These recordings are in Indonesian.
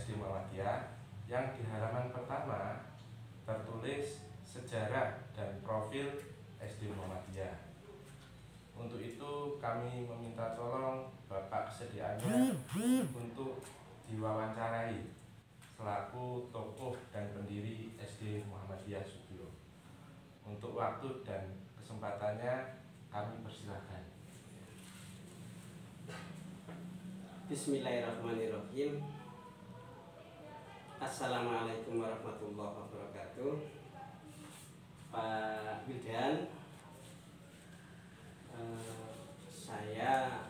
SD Muhammadiyah yang di halaman pertama tertulis sejarah dan profil SD Muhammadiyah. Untuk itu kami meminta tolong Bapak kesediaannya untuk diwawancarai selaku tokoh dan pendiri SD Muhammadiyah Sugio. Untuk waktu dan kesempatannya kami persilahkan. Bismillahirrahmanirrahim. Assalamualaikum warahmatullahi wabarakatuh. Pak Wildan, saya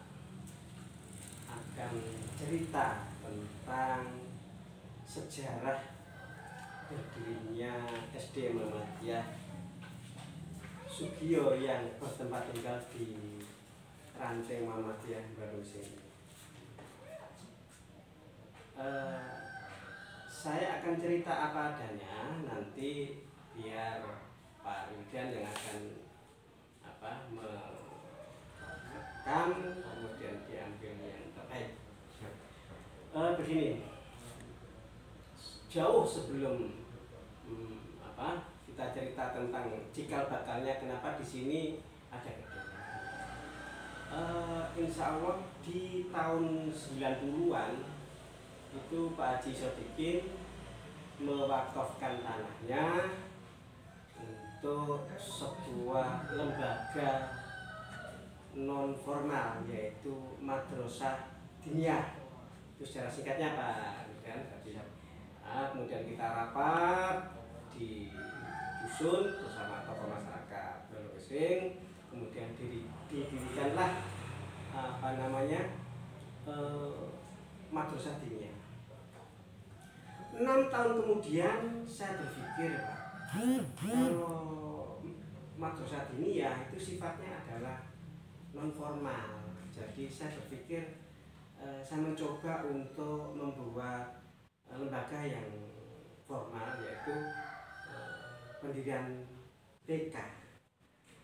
akan cerita tentang sejarah berdirinya SD Muhammadiyah Sugio yang bertempat tinggal di Ranting Muhammadiyah Bandung sini. Saya akan cerita apa adanya, nanti biar Pak Wildan yang akan merekam, kemudian diambil yang terbaik. Begini, jauh sebelum kita cerita tentang cikal bakalnya kenapa di sini ada gedung. Insya Allah di tahun 90-an itu Pak Haji Sodikin mewakafkan tanahnya untuk sebuah lembaga non formal, yaitu Madrasah Diniyah. Itu secara singkatnya Pak, kan? Kemudian kita rapat di dusun bersama tokoh masyarakat Bandung, kemudian didirikanlah Madrasah Diniyah. 6 tahun kemudian saya berpikir, Pak, kalau Madrasah Diniyah itu sifatnya adalah non formal. Jadi saya berpikir saya mencoba untuk membuat lembaga yang formal, yaitu pendirian TK.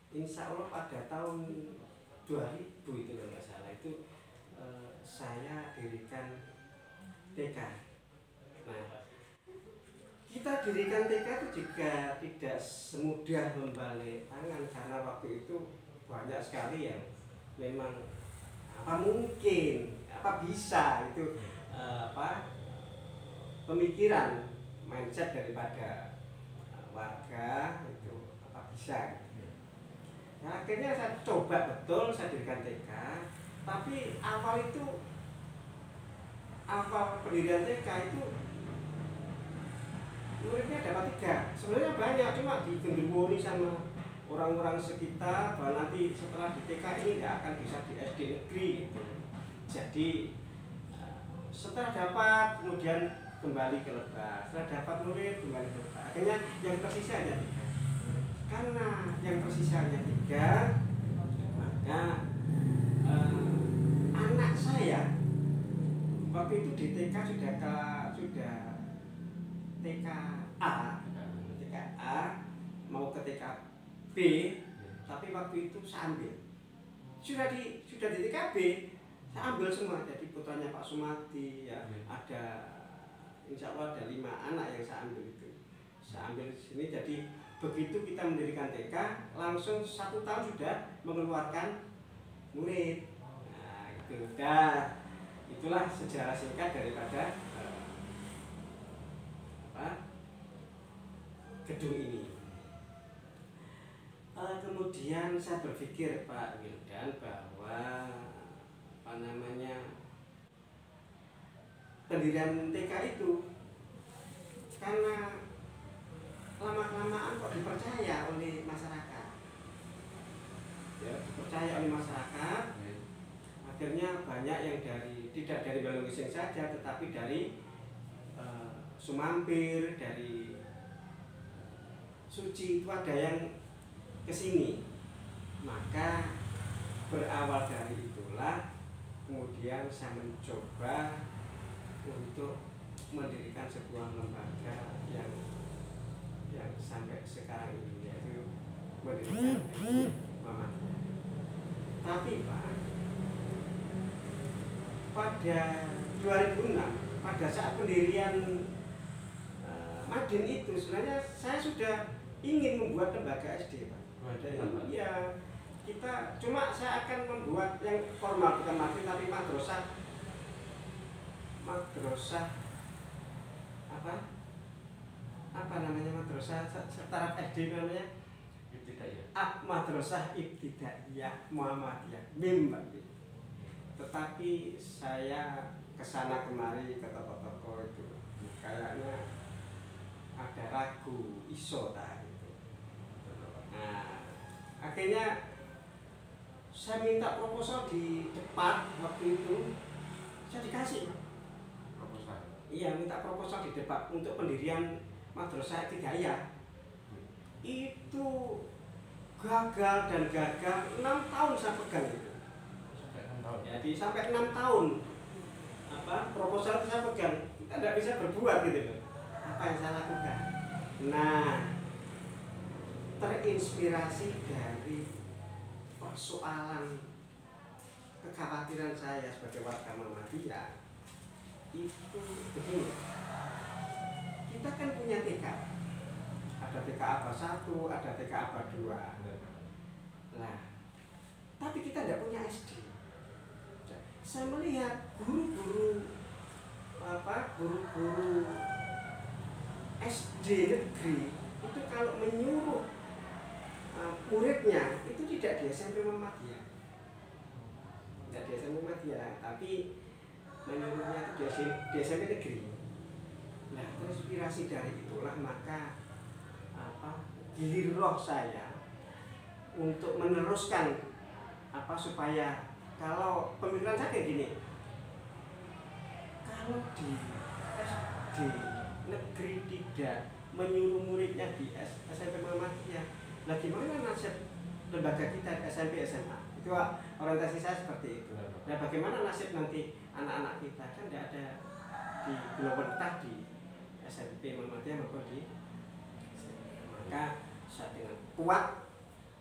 Insya Allah pada tahun 2000 itu kalau nggak salah itu saya dirikan TK. Nah, kita dirikan TK itu juga tidak semudah membalik tangan, karena waktu itu banyak sekali yang memang bisa itu pemikiran mindset daripada warga itu bisa. Nah, akhirnya saya coba betul, saya dirikan TK. Tapi awal pendirian TK itu muridnya dapat 3. Sebenarnya banyak, cuma digendrungi sama orang-orang sekitar bahwa nanti setelah di TK ini tidak akan bisa di SD negeri gitu. Jadi setelah dapat kemudian kembali ke Lebak, setelah dapat murid kembali ke Lebak. Akhirnya yang tersisa hanya 3. Karena yang tersisa hanya 3, maka anak saya waktu itu di TK sudah TKA mau ke TKB, tapi waktu itu saya ambil sudah di TKB, saya ambil semua. Jadi putranya Pak Sumati ya, ada insya Allah ada 5 anak yang saya ambil itu. Saya ambil di sini. Jadi begitu kita mendirikan TK, langsung 1 tahun sudah mengeluarkan murid. Nah, itu itulah sejarah singkat daripada gedung ini. Kemudian saya berpikir Pak Wildan bahwa pendirian TK itu karena lama-kelamaan kok dipercaya oleh masyarakat, akhirnya banyak yang tidak dari Bandung saja, tetapi dari Sumampir, dari Suci itu ada yang kesini. Maka berawal dari itulah kemudian saya mencoba untuk mendirikan sebuah lembaga yang sampai sekarang ini, yaitu mendirikan Muhammadiyah. Tapi Pak, pada 2006 pada saat pendirian Madin itu sebenarnya saya sudah ingin membuat lembaga SD, Pak. Ya, kita cuma saya akan membuat yang formal, bukan Madin tapi madrasah apa namanya, madrasah setara SD namanya Madrasah Ibtidaiyah Muhammadiyah MIM, Pak. Tetapi saya kesana kemari ke toko-toko itu kayaknya ada ragu iso tak gitu. Nah, akhirnya saya minta proposal di depan waktu itu, saya dikasih, Pak. Proposal. Iya, minta proposal di depan untuk pendirian Madrasah Ibtidaiyah. Itu gagal dan gagal 6 tahun saya pegang itu. Sampai 6 tahun. Jadi sampai 6 tahun proposal itu saya pegang, kita tidak bisa berbuat gitu loh. Apa yang saya lakukan? Nah, terinspirasi dari persoalan kekhawatiran saya sebagai warga Muhammadiyah itu begini. Kita kan punya TK, ada TK Aba 1, ada TK Aba 2. Nah, tapi kita tidak punya SD. Saya melihat guru-guru SD negeri itu kalau menyuruh muridnya itu tidak di SMP Muhammadiyah, tidak di SMP Muhammadiyah, tapi menyuruhnya itu di SMP negeri. Nah, terinspirasi dari itulah maka gilir roh saya untuk meneruskan supaya kalau pemikiran saya kayak gini, kalau di SD negeri tidak menyuruh muridnya di SMP Muhammadiyah, nah gimana nasib lembaga kita di SMP SMA? Itu orientasi saya seperti itu. Nah, bagaimana nasib nanti anak-anak kita, kan tidak ada di gelombang entah di SMP Muhammadiyah maupun di SMP. Maka saya dengan kuat,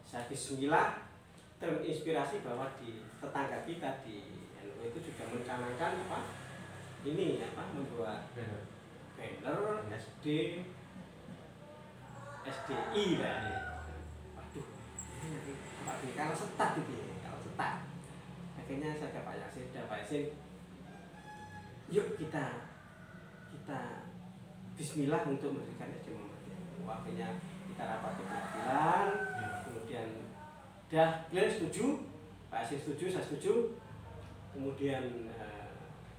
saya bismillah, terinspirasi bahwa di tetangga kita di NU itu juga mencanangkan membuat banner SDI lah. Waduh, ini kalau setat gitu ya, kalau setat. Akhirnya saya ke Pak Yasin, yuk kita bismillah untuk mendirikan SD Muhammadiyah. Akhirnya kita rapat ke pengadilan, kemudian beliau setuju, Pak Yasin setuju, saya setuju. Kemudian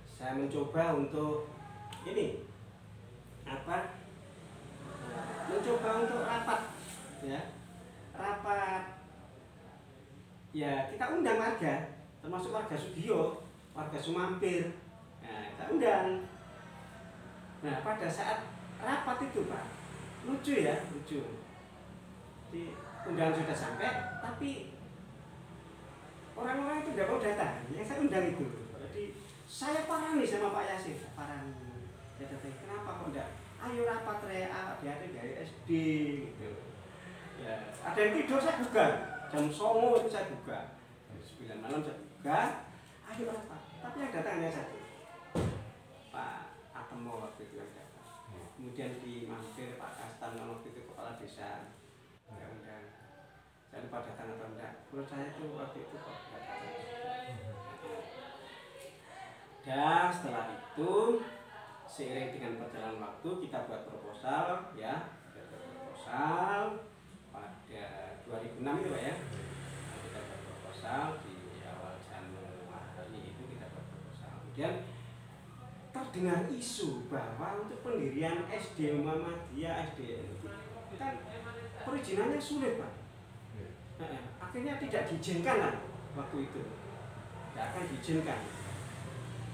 saya mencoba untuk mencoba untuk rapat ya, kita undang warga, termasuk warga Sugiyo, warga Sumampir. Nah, kita undang. Nah, pada saat rapat itu, Pak, lucu. Di undangan sudah sampai, tapi orang-orang itu tidak mau datang. Yang saya undang itu. Jadi saya parani sama Pak Yasin, dia datang, kenapa kok enggak? Ayo rapat dari SD gitu. Ya, ada yang tidur saya buka, jam 09.00 itu saya buka, jam 9 malam saya buka, ayo rapat. Tapi yang datang hanya satu, Pak Atemo waktu itu yang datang. Kemudian di Mampir Pak Kastan waktu itu kepala desa. Undang-undang, saya lupa datang atau enggak. Menurut saya itu waktu itu kok datang. Dan setelah itu seiring dengan perjalanan waktu kita buat proposal pada 2006 itu, Pak ya. Kita buat proposal di awal Januari itu kita buat proposal. Kemudian terdengar isu bahwa untuk pendirian SD Muhammadiyah itu kan perizinannya sulit, Pak. Akhirnya tidak diizinkan lah waktu itu, tidak akan diizinkan.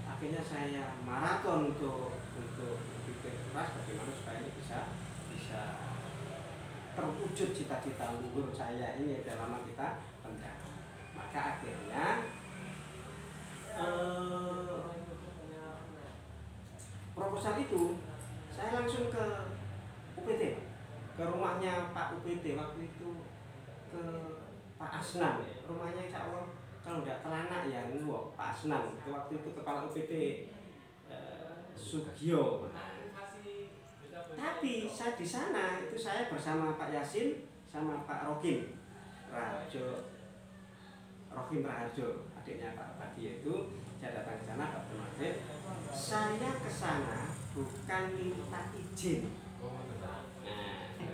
Akhirnya saya maraton untuk berpikir keras bagaimana supaya ini bisa terwujud cita-cita luhur saya ini dalam kita pendana. Maka akhirnya proposal itu saya langsung ke UPT, ke rumahnya Pak UPT waktu itu, ke Pak Asnan, rumahnya insya Allah kalau tidak Kelana ya Pak Asnan itu waktu itu kepala UPT Sugio. Tapi saya di sana itu saya bersama Pak Yasin sama Pak Rokim Raharjo, adiknya Pak Badi itu. Saya datang ke sana Pak Permati. Saya ke sana bukan minta izin. Nah,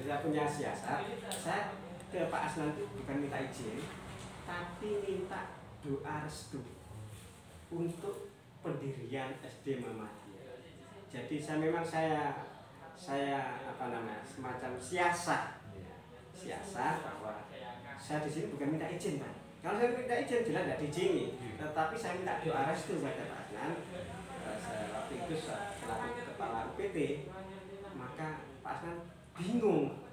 saya punya siasat. Saya ke Pak Asnan itu bukan minta izin, tapi minta doa restu untuk pendirian SD Muhammadiyah. Jadi saya apa namanya, semacam siasat bahwa saya di sini bukan minta izin, Pak. Kalau saya minta izin jelas tidak diizini, tetapi saya minta doa restu pada Pak Asnan. Saya waktu itu selaku kepala UPT, maka Pak Asnan bingung.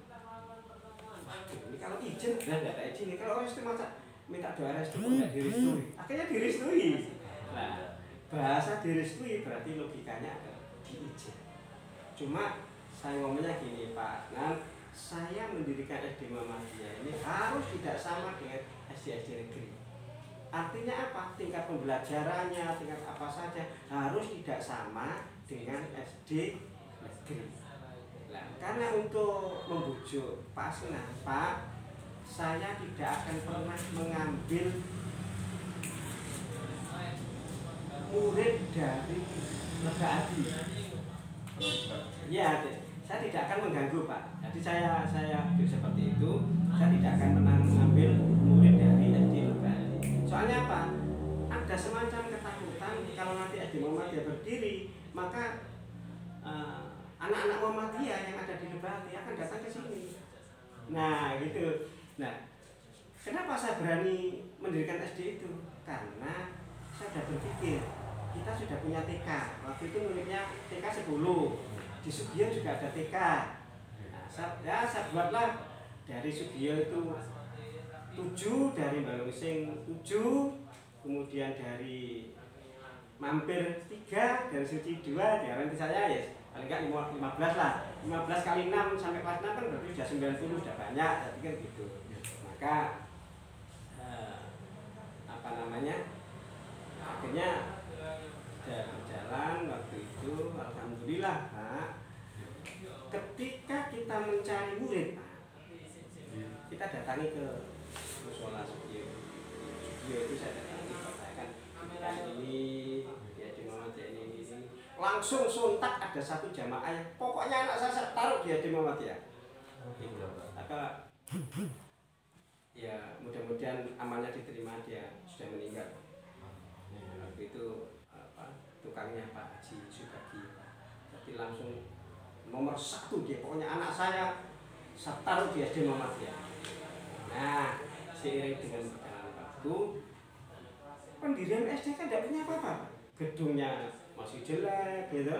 Ini kalau izin tidak ada izin, kalau restu masa minta doa restu tidak direstui, akhirnya direstui. Nah, bahasa direstui berarti logikanya adalah diizin. Cuma saya ngomongnya gini, Pak Asnan, saya mendirikan SD Muhammadiyah ini harus tidak sama dengan SD negeri. Artinya apa? Tingkat pembelajarannya, tingkat apa saja harus tidak sama dengan SD negeri. Nah, karena untuk membujuk Pak Asnan, Pak, saya tidak akan pernah mengambil murid dari Lega Adi. Ya, saya tidak akan mengganggu, Pak. Jadi saya seperti itu. Saya tidak akan pernah mengambil murid dari SD Lega Adi. Soalnya apa? Ada semacam ketakutan kalau nanti SD Muhammadiyah berdiri, maka anak-anak Muhammadiyah yang ada di Lega Adi akan datang ke sini. Nah, gitu. Nah, kenapa saya berani mendirikan SD itu? Karena saya sudah berpikir, kita sudah punya TK. Waktu itu muridnya TK 10. Di Sugio juga ada TK. Nah, saya buatlah dari Sugio itu 7, dari Balungsing 7, kemudian dari Mampir 3, dari Suci 2, di nanti saya ya paling enggak 15 lah. 15 kali 6 sampai kelas 6 kan berarti sudah 90, sudah banyak, jadi kan gitu. Maka apa namanya, akhirnya sudah berjalan waktu itu. Alhamdulillah, Pak, ketika kita mencari murid, Pak, kita datangi ke musola Sugio itu. Saya datangi, katakan ini ya di Muhammadiyah ini langsung sontak ada satu jamaah yang pokoknya anak saya taruh dia di Muhammadiyah. Maka ya mudah-mudahan amalnya diterima, dia sudah meninggal. Waktu itu tukangnya Pak Haji Subagi, jadi langsung nomor 1 dia, pokoknya anak saya taruh dia di Muhammadiyah. Nah, seiring dengan perjalanan waktu, pendirian SD kan tidak punya apa-apa, gedungnya masih jelek gitu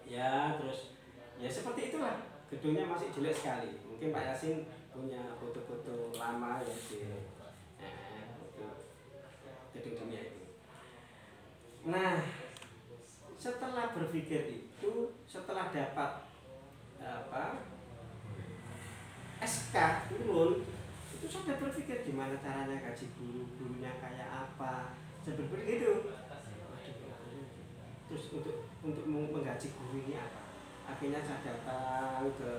ya, terus ya seperti itulah, gedungnya masih jelek sekali. Mungkin Pak Yasin punya foto-foto lama ya di gedung dunia itu. Nah, setelah berpikir itu, setelah dapat SK turun, itu sudah berpikir gimana caranya gaji gurunya kayak apa. Saya berpikir gitu. Terus untuk menggaji guru ini apa? Akhirnya saya datang ke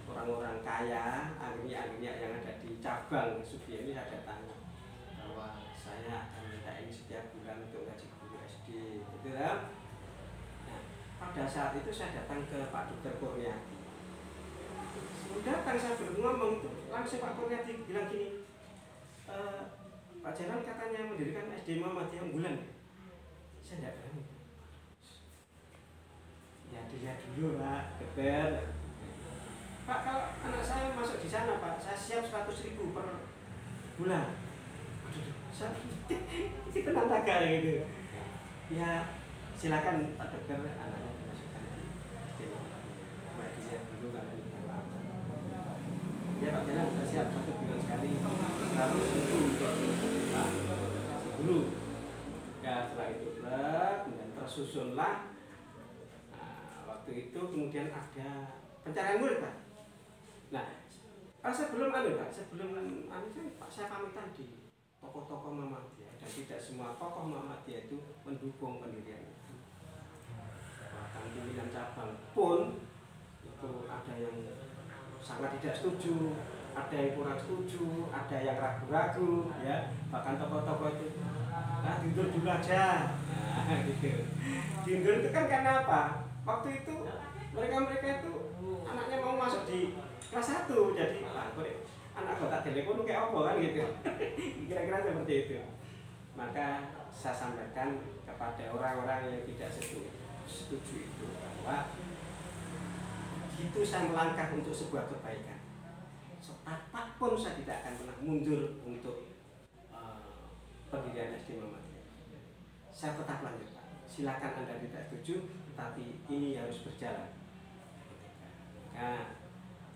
orang-orang kaya, akhirnya yang ada di cabang Sugio ini, saya datang bahwa saya akan minta ini setiap bulan untuk gaji guru SD, gitu kan? Nah, pada saat itu saya datang ke Pak Dr. Kurniadi. Datang saya ngomong itu, langsung Pak Kurniadi bilang gini, Pak Jalan katanya mendirikan SD Muhammadiyah unggulan. Saya tidak berani. Ya dilihat dulu, Pak, betul. Pak, kalau anak saya masuk di sana, Pak, saya siap 100.000 per bulan. Itu tenang tagar gitu. Ya silakan Pak Dokter, anaknya dimasukkan di SD Muhammadiyah. Dilihat dulu kalau ini apa. Ya Pak Jalan, saya siap 1 bulan sekali. Harus itu dulu. Ya setelah itu kemudian tersusunlah. Waktu itu kemudian ada pencarian murid, Pak. Nah, sebelum Pak, saya pamitan di tokoh-tokoh Muhammadiyah, dan tidak semua tokoh Muhammadiyah itu mendukung pendirian itu. bahkan pimpinan cabang pun itu ada yang sangat tidak setuju, ada yang kurang setuju, ada yang ragu-ragu, ya bahkan tokoh-tokoh itu diundur dulu aja, gitu. Diundur itu kan karena apa? Waktu itu mereka itu anaknya mau masuk di kelas 1, jadi anak kota telepon kayak apa kan gitu. Kira-kira seperti itu. Maka saya sampaikan kepada orang-orang yang tidak setuju itu bahwa itu saya melangkah untuk sebuah kebaikan. Apapun saya tidak akan pernah mundur untuk pendirian SD Muhammadiyah. Saya tetap lanjut, Pak. Silakan Anda tidak setuju, tetapi ini harus berjalan. Nah,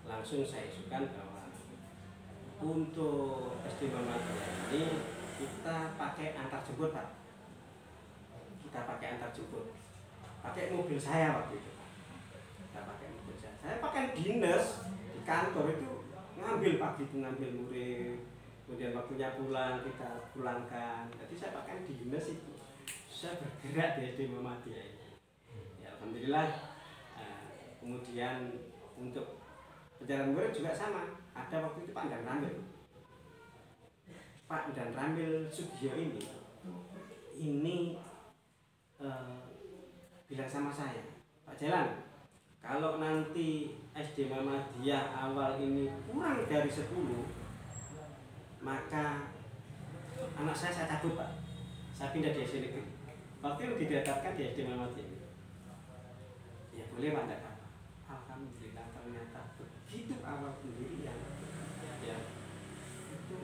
langsung saya isukan bahwa untuk SD Muhammadiyah ini kita pakai antar jemput, Pak. Kita pakai antar jemput. Pakai mobil saya waktu itu. Kita pakai mobil saya. Saya pakai dinas di kantor itu ngambil pagi itu ngambil murid, kemudian waktunya pulang kita pulangkan. Jadi saya pakai dinas itu. Saya bergerak di SD Muhammadiyah ini. Ya, alhamdulillah. Kemudian untuk perjalanan murid juga sama. Ada waktu itu Pak Dan Ramil. Pak Dan Ramil Sugio ini bilang sama saya, Pak Jalan, kalau nanti SD Muhammadiyah awal ini kurang dari 10, maka anak saya cabut, Pak. Saya pindah di SD negeri. Waktu itu didaftarkan di SD Muhammadiyah. Ya boleh, Pak, enggak apa-apa. Alhamdulillah ternyata begitu awal pendirian. Ya, itu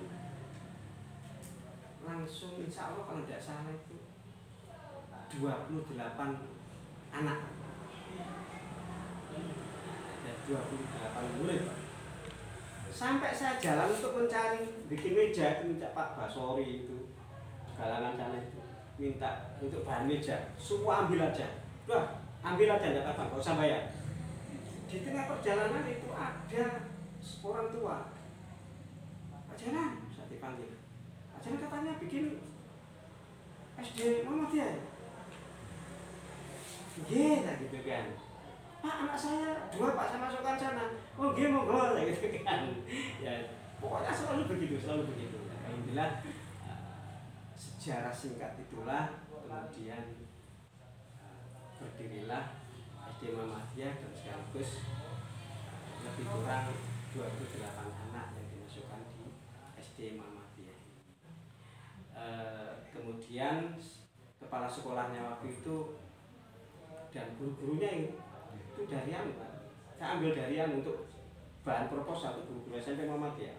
langsung insya Allah kalau tidak salah itu 28 anak. Ada 28 murid, Pak. Sampai saya jalan untuk mencari bikin meja itu, minta Pak Basori itu galangan sana itu minta untuk bahan meja, semua ambil aja, wah ambil aja enggak apa-apa, nggak usah bayar. Di tengah perjalanan itu ada orang tua, Pak Jalan, saya dipanggil, Pak Jalan katanya bikin SD Muhammadiyah. Iya, gitu kan. Pak, anak saya 2, Pak, saya masukkan sana. Oh, dia mau gol, gitu kan. Ya, pokoknya selalu begitu. Alhamdulillah, sejarah singkat itulah kemudian berdirilah SD Muhammadiyah dan sekaligus lebih kurang 28 anak yang dimasukkan di SD Muhammadiyah. Kemudian kepala sekolahnya waktu itu dan guru-gurunya itu dari Pak. Saya ambil dari untuk bahan proposal itu guru-guru SMP Muhammadiyah.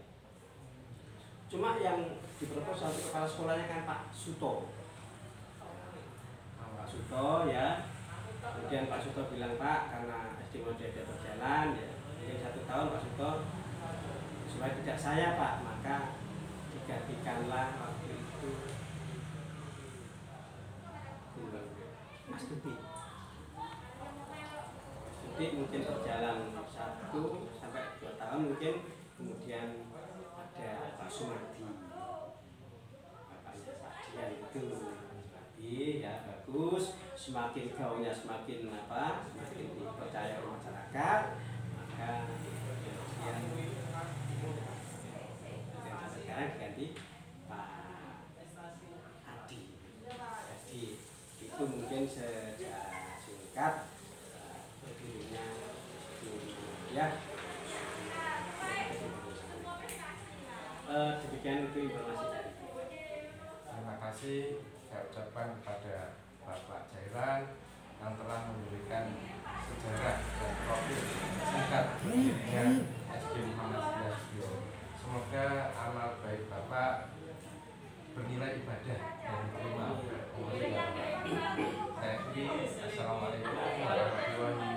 Cuma yang di proposal itu kepala sekolahnya kan Pak Suto. Pak Suto ya. Kemudian Pak Suto bilang, Pak, karena SD Muhammadiyah berjalan ya, mungkin 1 tahun Pak Suto supaya tidak saya, Pak, maka digantikanlah waktu itu Mas Tuti. Jadi mungkin berjalan 1 sampai 2 tahun mungkin, kemudian ada Pak Sumardi, bapaknya Pak Dian itu Sumardi, ya bagus, semakin gaulnya semakin dipercaya oleh masyarakat, maka kemudian sekarang diganti Pak Adi. Jadi itu mungkin secara singkat berdirinya ya. Demikian itu informasi dari. Terima kasih saya ucapkan kepada Bapak Jailan yang telah memberikan sejarah dan profil singkat berdirinya SD Muhammadiyah Sugio. Semoga amal baik Bapak bernilai ibadah dan diterima oleh Allah. Assalamualaikum warahmatullahi wabarakatuh.